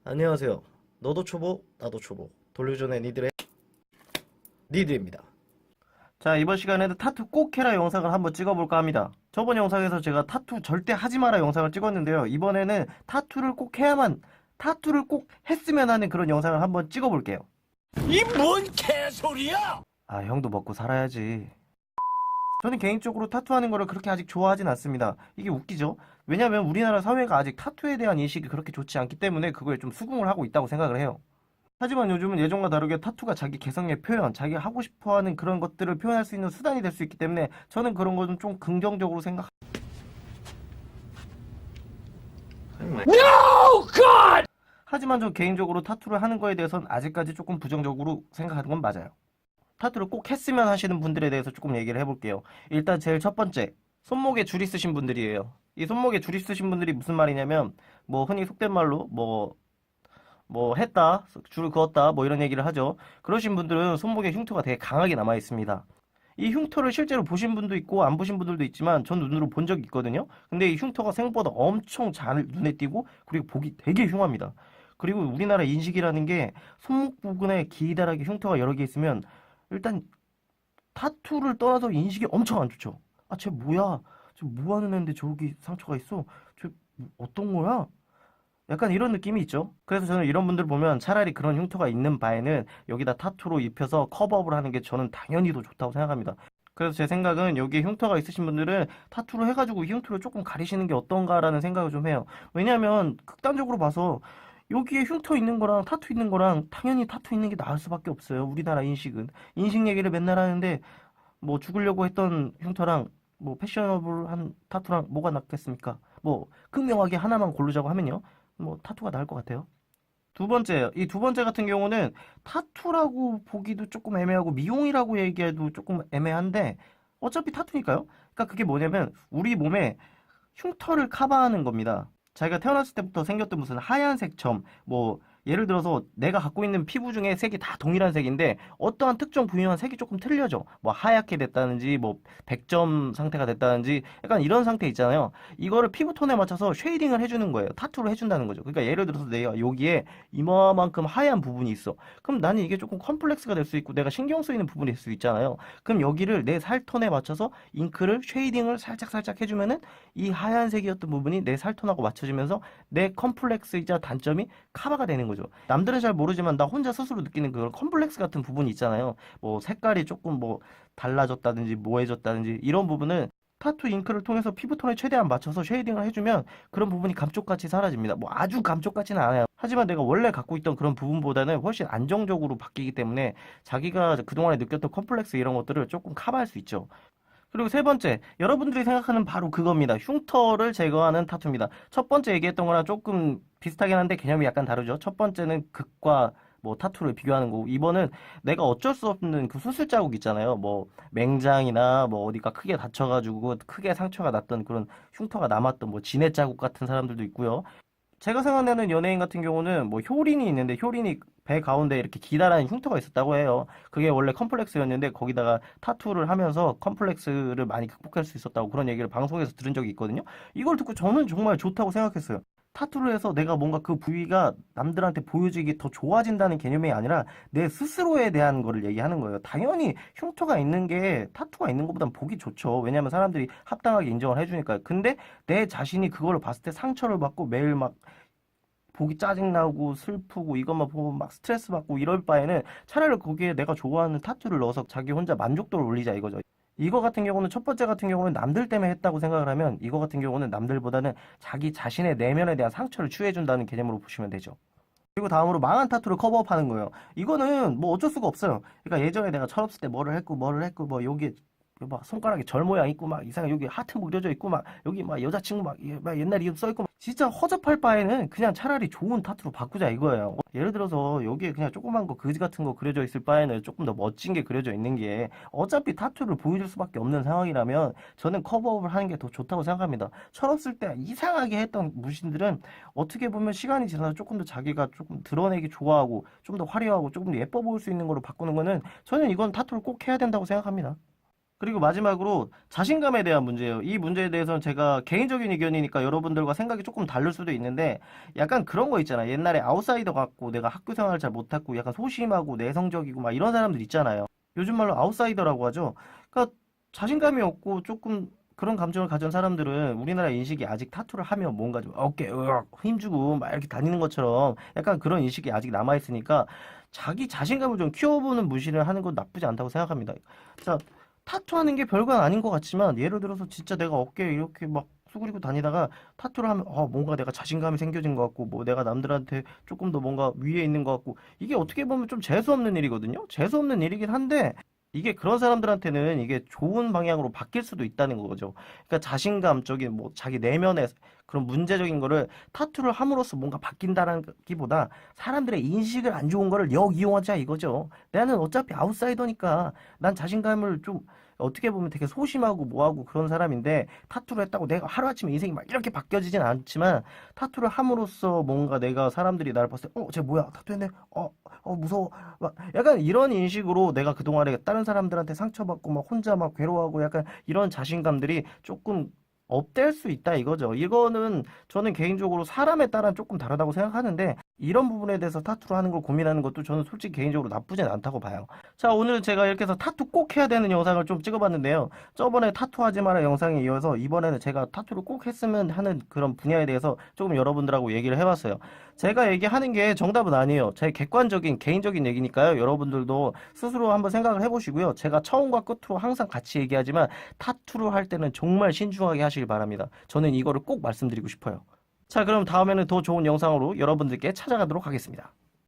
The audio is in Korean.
안녕하세요. 너도 초보, 나도 초보. 돌려주는 니들의 니들입니다. 자, 이번 시간에는 타투 꼭 해라 영상을 한번 찍어볼까 합니다. 저번 영상에서 제가 타투 절대 하지 마라 영상을 찍었는데요. 이번에는 타투를 꼭 했으면 하는 그런 영상을 한번 찍어볼게요. 이 뭔 개소리야! 아, 형도 먹고 살아야지. 저는 개인적으로 타투하는 거를 그렇게 아직 좋아하진 않습니다. 이게 웃기죠? 왜냐면 우리나라 사회가 아직 타투에 대한 인식이 그렇게 좋지 않기 때문에 그거에 좀 수긍을 하고 있다고 생각을 해요. 하지만 요즘은 예전과 다르게 타투가 자기 개성의 표현, 자기가 하고 싶어하는 그런 것들을 표현할 수 있는 수단이 될 수 있기 때문에 저는 그런 거는 좀 긍정적으로 생각. No, God! 하지만 저 개인적으로 타투를 하는 거에 대해서는 아직까지 조금 부정적으로 생각하는 건 맞아요. 타투를 꼭 했으면 하시는 분들에 대해서 조금 얘기를 해볼게요. 일단 제일 첫 번째, 손목에 줄 있으신 분들이에요. 이 손목에 줄 있으신 분들이 무슨 말이냐면 뭐 흔히 속된 말로 뭐 했다, 줄을 그었다, 뭐 이런 얘기를 하죠. 그러신 분들은 손목에 흉터가 되게 강하게 남아 있습니다. 이 흉터를 실제로 보신 분도 있고 안 보신 분들도 있지만 전 눈으로 본 적이 있거든요. 근데 이 흉터가 생각보다 엄청 잘 눈에 띄고 그리고 보기 되게 흉합니다. 그리고 우리나라 인식이라는 게 손목 부분에 기다랗게 흉터가 여러 개 있으면 일단 타투를 떠나서 인식이 엄청 안 좋죠. 아, 쟤 뭐야? 쟤 뭐 하는 애인데 저기 상처가 있어? 쟤 어떤 거야? 약간 이런 느낌이 있죠. 그래서 저는 이런 분들 보면 차라리 그런 흉터가 있는 바에는 여기다 타투로 입혀서 커버업을 하는 게 저는 당연히 더 좋다고 생각합니다. 그래서 제 생각은 여기에 흉터가 있으신 분들은 타투로 해가지고 이 흉터를 조금 가리시는 게 어떤가라는 생각을 좀 해요. 왜냐하면 극단적으로 봐서 여기에 흉터 있는 거랑 타투 있는 거랑 당연히 타투 있는 게 나을 수밖에 없어요. 우리나라 인식은. 인식 얘기를 맨날 하는데 뭐 죽으려고 했던 흉터랑 뭐 패셔너블한 타투랑 뭐가 낫겠습니까? 뭐 극명하게 하나만 고르자고 하면요. 뭐 타투가 나을 것 같아요. 두 번째, 이 두 번째 같은 경우는 타투라고 보기도 조금 애매하고 미용이라고 얘기해도 조금 애매한데 어차피 타투니까요. 그러니까 그게 뭐냐면 우리 몸에 흉터를 커버하는 겁니다. 자기가 태어났을 때부터 생겼던 무슨 하얀색 점, 뭐 예를 들어서 내가 갖고 있는 피부 중에 색이 다 동일한 색인데 어떠한 특정 부위만 색이 조금 틀려져. 뭐 하얗게 됐다든지 뭐 100점 상태가 됐다든지 약간 이런 상태 있잖아요. 이거를 피부톤에 맞춰서 쉐이딩을 해주는 거예요. 타투를 해준다는 거죠. 그러니까 예를 들어서 내가 여기에 이만큼 하얀 부분이 있어. 그럼 나는 이게 조금 컴플렉스가 될 수 있고 내가 신경 쓰이는 부분이 될 수 있잖아요. 그럼 여기를 내 살톤에 맞춰서 잉크를 쉐이딩을 살짝 해주면은 이 하얀색이었던 부분이 내 살톤하고 맞춰지면서 내 컴플렉스이자 단점이 커버가 되는 거죠. 남들은 잘 모르지만 나 혼자 스스로 느끼는 그런 컴플렉스 같은 부분이 있잖아요. 뭐 색깔이 조금 뭐 달라졌다든지 모해졌다든지 이런 부분은 타투 잉크를 통해서 피부톤에 최대한 맞춰서 쉐이딩을 해주면 그런 부분이 감쪽같이 사라집니다. 뭐 아주 감쪽같지는 않아요. 하지만 내가 원래 갖고 있던 그런 부분보다는 훨씬 안정적으로 바뀌기 때문에 자기가 그동안에 느꼈던 컴플렉스 이런 것들을 조금 커버할 수 있죠. 그리고 세 번째, 여러분들이 생각하는 바로 그겁니다. 흉터를 제거하는 타투입니다. 첫 번째 얘기했던 거랑 조금 비슷하긴 한데 개념이 약간 다르죠. 첫 번째는 극과 뭐 타투를 비교하는 거고, 이번은 내가 어쩔 수 없는 그 수술 자국 있잖아요. 뭐 맹장이나 뭐 어디가 크게 다쳐가지고 크게 상처가 났던 그런 흉터가 남았던 뭐 진해 자국 같은 사람들도 있고요. 제가 생각나는 연예인 같은 경우는 뭐 효린이 있는데 효린이 배 가운데 이렇게 기다란 흉터가 있었다고 해요. 그게 원래 컴플렉스였는데 거기다가 타투를 하면서 컴플렉스를 많이 극복할 수 있었다고 그런 얘기를 방송에서 들은 적이 있거든요. 이걸 듣고 저는 정말 좋다고 생각했어요. 타투를 해서 내가 뭔가 그 부위가 남들한테 보여지기 더 좋아진다는 개념이 아니라 내 스스로에 대한 거를 얘기하는 거예요. 당연히 흉터가 있는 게 타투가 있는 것보단 보기 좋죠. 왜냐하면 사람들이 합당하게 인정을 해주니까요. 근데 내 자신이 그걸 봤을 때 상처를 받고 매일 막 보기 짜증나고 슬프고 이것만 보면 막 스트레스 받고 이럴 바에는 차라리 거기에 내가 좋아하는 타투를 넣어서 자기 혼자 만족도를 올리자 이거죠. 이거 같은 경우는 첫 번째 같은 경우는 남들 때문에 했다고 생각을 하면 이거 같은 경우는 남들보다는 자기 자신의 내면에 대한 상처를 취해준다는 개념으로 보시면 되죠. 그리고 다음으로 망한 타투를 커버업하는 거예요. 이거는 뭐 어쩔 수가 없어요. 그러니까 예전에 내가 철없을 때 뭐를 했고 뭐 여기 막 손가락에 절 모양 있고 막 이상한 여기 하트 그려져 있고 막 여기 막 여자친구 막 옛날 이름 써 있고 진짜 허접할 바에는 그냥 차라리 좋은 타투로 바꾸자 이거예요. 예를 들어서 여기에 그냥 조그만 거 그지 같은 거 그려져 있을 바에는 조금 더 멋진 게 그려져 있는 게 어차피 타투를 보여줄 수밖에 없는 상황이라면 저는 커버업을 하는 게 더 좋다고 생각합니다. 철없을 때 이상하게 했던 무신들은 어떻게 보면 시간이 지나서 조금 더 자기가 조금 드러내기 좋아하고 좀 더 화려하고 조금 더 예뻐 보일 수 있는 걸로 바꾸는 거는 저는 이건 타투를 꼭 해야 된다고 생각합니다. 그리고 마지막으로 자신감에 대한 문제예요. 이 문제에 대해서는 제가 개인적인 의견이니까 여러분들과 생각이 조금 다를 수도 있는데 약간 그런 거 있잖아. 옛날에 아웃사이더 같고 내가 학교 생활을 잘 못했고 약간 소심하고 내성적이고 막 이런 사람들 있잖아요. 요즘 말로 아웃사이더라고 하죠. 그러니까 자신감이 없고 조금 그런 감정을 가진 사람들은 우리나라 인식이 아직 타투를 하면 뭔가 좀 어깨 힘주고 막 이렇게 다니는 것처럼 약간 그런 인식이 아직 남아있으니까 자기 자신감을 좀 키워보는 무신을 하는 건 나쁘지 않다고 생각합니다. 자, 타투하는 게 별거 아닌 것 같지만 예를 들어서 진짜 내가 어깨에 이렇게 막 수그리고 다니다가 타투를 하면 뭔가 내가 자신감이 생겨진 것 같고 뭐 내가 남들한테 조금 더 뭔가 위에 있는 것 같고 이게 어떻게 보면 좀 재수없는 일이거든요. 재수없는 일이긴 한데 이게 그런 사람들한테는 이게 좋은 방향으로 바뀔 수도 있다는 거죠. 그러니까 자신감적인 뭐 자기 내면의 그런 문제적인 거를 타투를 함으로써 뭔가 바뀐다라기보다 사람들의 인식을 안 좋은 거를 역이용하자 이거죠. 나는 어차피 아웃사이더니까 난 자신감을 좀 어떻게 보면 되게 소심하고 뭐하고 그런 사람인데 타투를 했다고 내가 하루아침에 인생이 막 이렇게 바뀌어지진 않지만 타투를 함으로써 뭔가 내가 사람들이 나를 봤을 때 쟤 뭐야 타투했네 무서워 막 약간 이런 인식으로 내가 그동안에 다른 사람들한테 상처받고 막 혼자 막 괴로워하고 약간 이런 자신감들이 조금 업될 수 있다 이거죠. 이거는 저는 개인적으로 사람에 따라 조금 다르다고 생각하는데 이런 부분에 대해서 타투를 하는 걸 고민하는 것도 저는 솔직히 개인적으로 나쁘진 않다고 봐요. 자, 오늘 제가 이렇게 해서 타투 꼭 해야 되는 영상을 좀 찍어봤는데요. 저번에 타투하지 마라 영상에 이어서 이번에는 제가 타투를 꼭 했으면 하는 그런 분야에 대해서 조금 여러분들하고 얘기를 해봤어요. 제가 얘기하는 게 정답은 아니에요. 제 객관적인 개인적인 얘기니까요. 여러분들도 스스로 한번 생각을 해보시고요. 제가 처음과 끝으로 항상 같이 얘기하지만 타투를 할 때는 정말 신중하게 하시길 바랍니다. 저는 이거를 꼭 말씀드리고 싶어요. 자, 그럼 다음에는 더 좋은 영상으로 여러분들께 찾아가도록 하겠습니다.